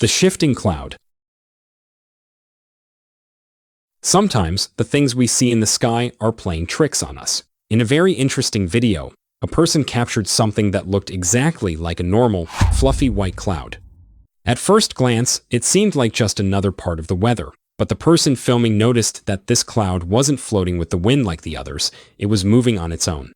The shifting cloud. Sometimes, the things we see in the sky are playing tricks on us. In a very interesting video, a person captured something that looked exactly like a normal, fluffy white cloud. At first glance, it seemed like just another part of the weather, but the person filming noticed that this cloud wasn't floating with the wind like the others, it was moving on its own.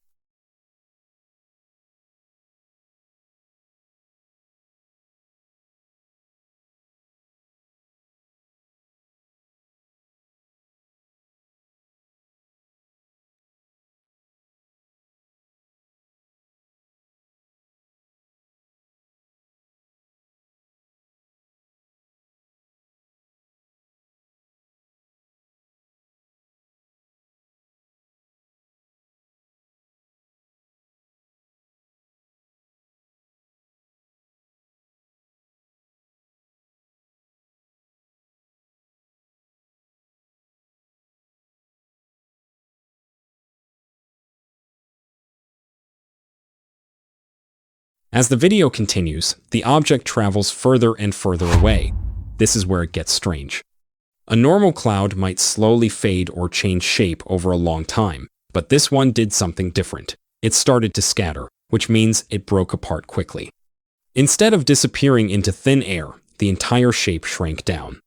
As the video continues, the object travels further and further away. This is where it gets strange. A normal cloud might slowly fade or change shape over a long time, but this one did something different. It started to scatter, which means it broke apart quickly. Instead of disappearing into thin air, the entire shape shrank down.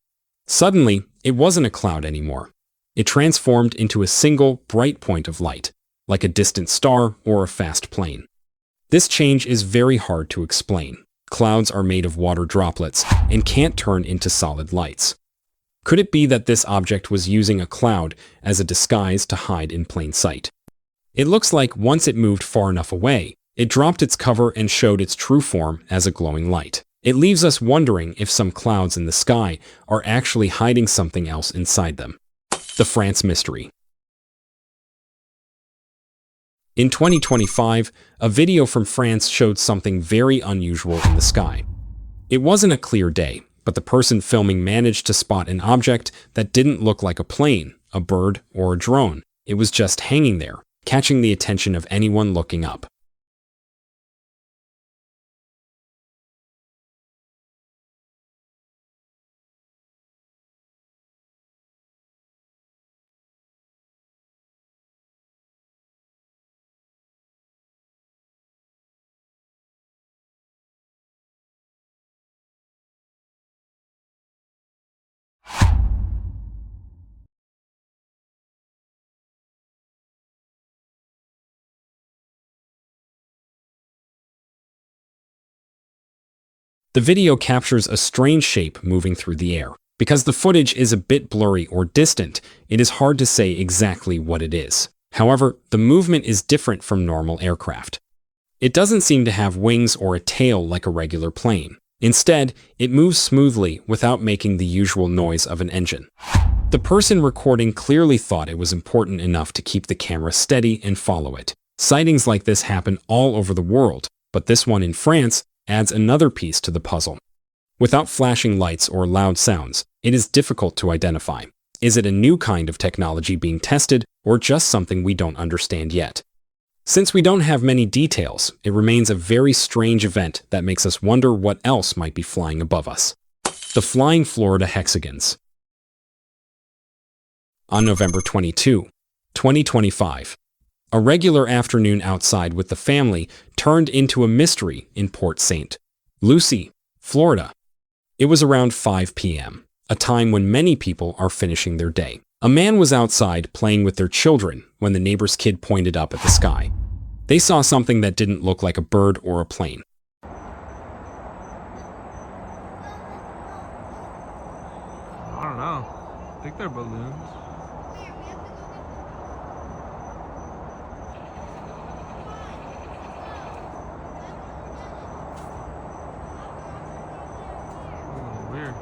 Suddenly, it wasn't a cloud anymore. It transformed into a single, bright point of light, like a distant star or a fast plane. This change is very hard to explain. Clouds are made of water droplets and can't turn into solid lights. Could it be that this object was using a cloud as a disguise to hide in plain sight? It looks like once it moved far enough away, it dropped its cover and showed its true form as a glowing light. It leaves us wondering if some clouds in the sky are actually hiding something else inside them. The France mystery. In 2025, a video from France showed something very unusual in the sky. It wasn't a clear day, but the person filming managed to spot an object that didn't look like a plane, a bird, or a drone. It was just hanging there, catching the attention of anyone looking up. The video captures a strange shape moving through the air. Because the footage is a bit blurry or distant, it is hard to say exactly what it is. However, the movement is different from normal aircraft. It doesn't seem to have wings or a tail like a regular plane. Instead, it moves smoothly without making the usual noise of an engine. The person recording clearly thought it was important enough to keep the camera steady and follow it. Sightings like this happen all over the world, but this one in France adds another piece to the puzzle. Without flashing lights or loud sounds, it is difficult to identify. Is it a new kind of technology being tested, or just something we don't understand yet? Since we don't have many details, it remains a very strange event that makes us wonder what else might be flying above us. The flying Florida hexagons. On November 22, 2025, a regular afternoon outside with the family turned into a mystery in Port St. Lucie, Florida. It was around 5 p.m., a time when many people are finishing their day. A man was outside playing with their children when the neighbor's kid pointed up at the sky. They saw something that didn't look like a bird or a plane. I don't know. I think they're balloons. Weird.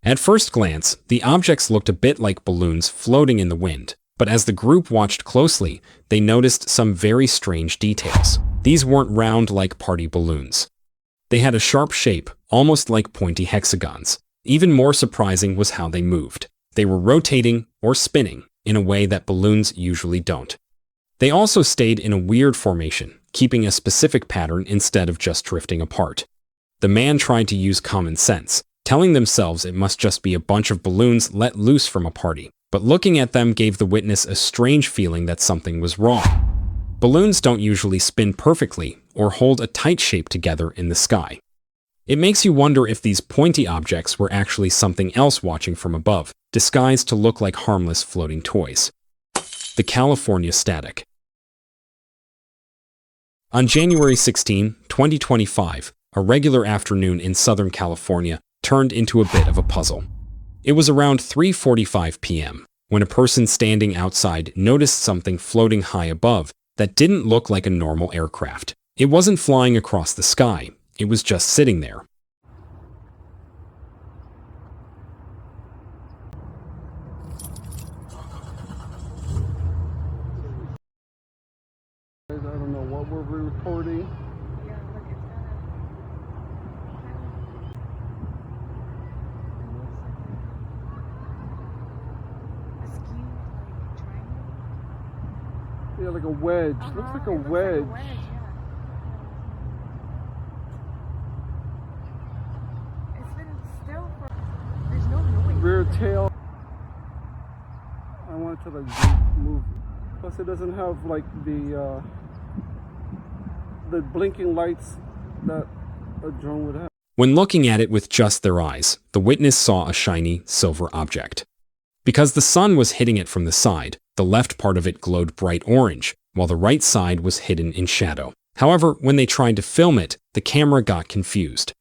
At first glance, the objects looked a bit like balloons floating in the wind, but as the group watched closely, they noticed some very strange details. These weren't round like party balloons. They had a sharp shape, almost like pointy hexagons. Even more surprising was how they moved. They were rotating or spinning in a way that balloons usually don't. They also stayed in a weird formation, keeping a specific pattern instead of just drifting apart. The man tried to use common sense, telling themselves it must just be a bunch of balloons let loose from a party. But looking at them gave the witness a strange feeling that something was wrong. Balloons don't usually spin perfectly or hold a tight shape together in the sky. It makes you wonder if these pointy objects were actually something else watching from above, disguised to look like harmless floating toys. The California Static. On January 16, 2025, a regular afternoon in Southern California turned into a bit of a puzzle. It was around 3:45 p.m. when a person standing outside noticed something floating high above that didn't look like a normal aircraft. It wasn't flying across the sky, it was just sitting there. I don't know what we're recording. Yeah, look at that. A skewed, like, triangle? Yeah, like a wedge. Looks like a It looks wedge. like a wedge, yeah. It's been still for... There's no noise. Rear tail. I want it to like move. Plus, it doesn't have like the blinking lights that a drone would have. When looking at it with just their eyes, the witness saw a shiny silver object. Because the sun was hitting it from the side, the left part of it glowed bright orange, while the right side was hidden in shadow. However, when they tried to film it, the camera got confused.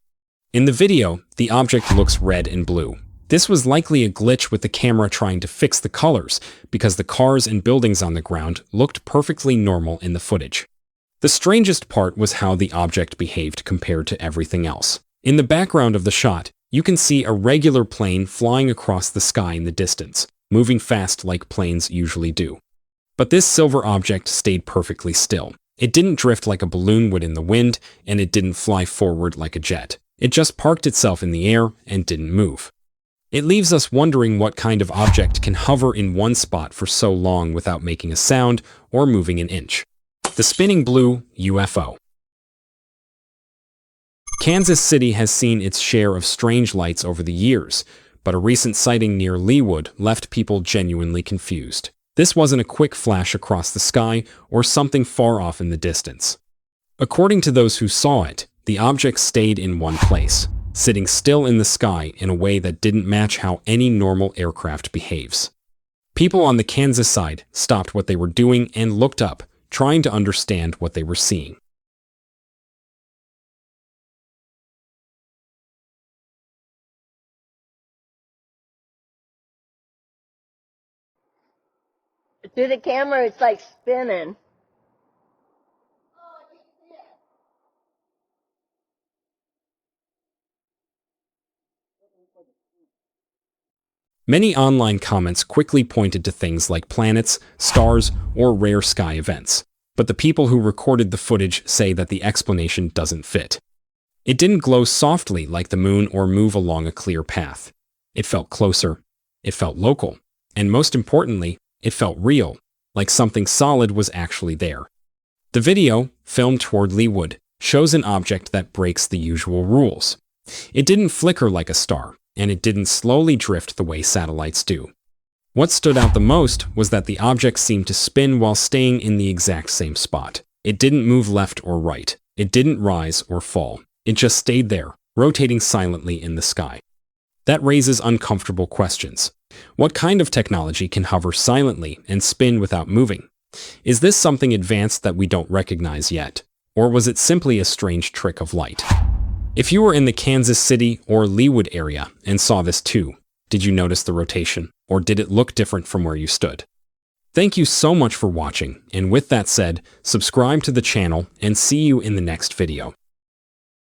In the video, the object looks red and blue. This was likely a glitch with the camera trying to fix the colors, because the cars and buildings on the ground looked perfectly normal in the footage. The strangest part was how the object behaved compared to everything else. In the background of the shot, you can see a regular plane flying across the sky in the distance, moving fast like planes usually do. But this silver object stayed perfectly still. It didn't drift like a balloon would in the wind, and it didn't fly forward like a jet. It just parked itself in the air and didn't move. It leaves us wondering what kind of object can hover in one spot for so long without making a sound or moving an inch. The spinning blue UFO. Kansas City has seen its share of strange lights over the years, but a recent sighting near Leawood left people genuinely confused. This wasn't a quick flash across the sky or something far off in the distance. According to those who saw it, the object stayed in one place, sitting still in the sky in a way that didn't match how any normal aircraft behaves. People on the Kansas side stopped what they were doing and looked up, trying to understand what they were seeing. Through the camera, it's like spinning. Many online comments quickly pointed to things like planets, stars, or rare sky events, but the people who recorded the footage say that the explanation doesn't fit. It didn't glow softly like the moon or move along a clear path. It felt closer, it felt local, and most importantly, it felt real, like something solid was actually there. The video, filmed toward Leawood, shows an object that breaks the usual rules. It didn't flicker like a star, and it didn't slowly drift the way satellites do. What stood out the most was that the object seemed to spin while staying in the exact same spot. It didn't move left or right. It didn't rise or fall. It just stayed there, rotating silently in the sky. That raises uncomfortable questions. What kind of technology can hover silently and spin without moving? Is this something advanced that we don't recognize yet? Or was it simply a strange trick of light? If you were in the Kansas City or Leawood area and saw this too, did you notice the rotation, or did it look different from where you stood? Thank you so much for watching, and with that said, subscribe to the channel and see you in the next video.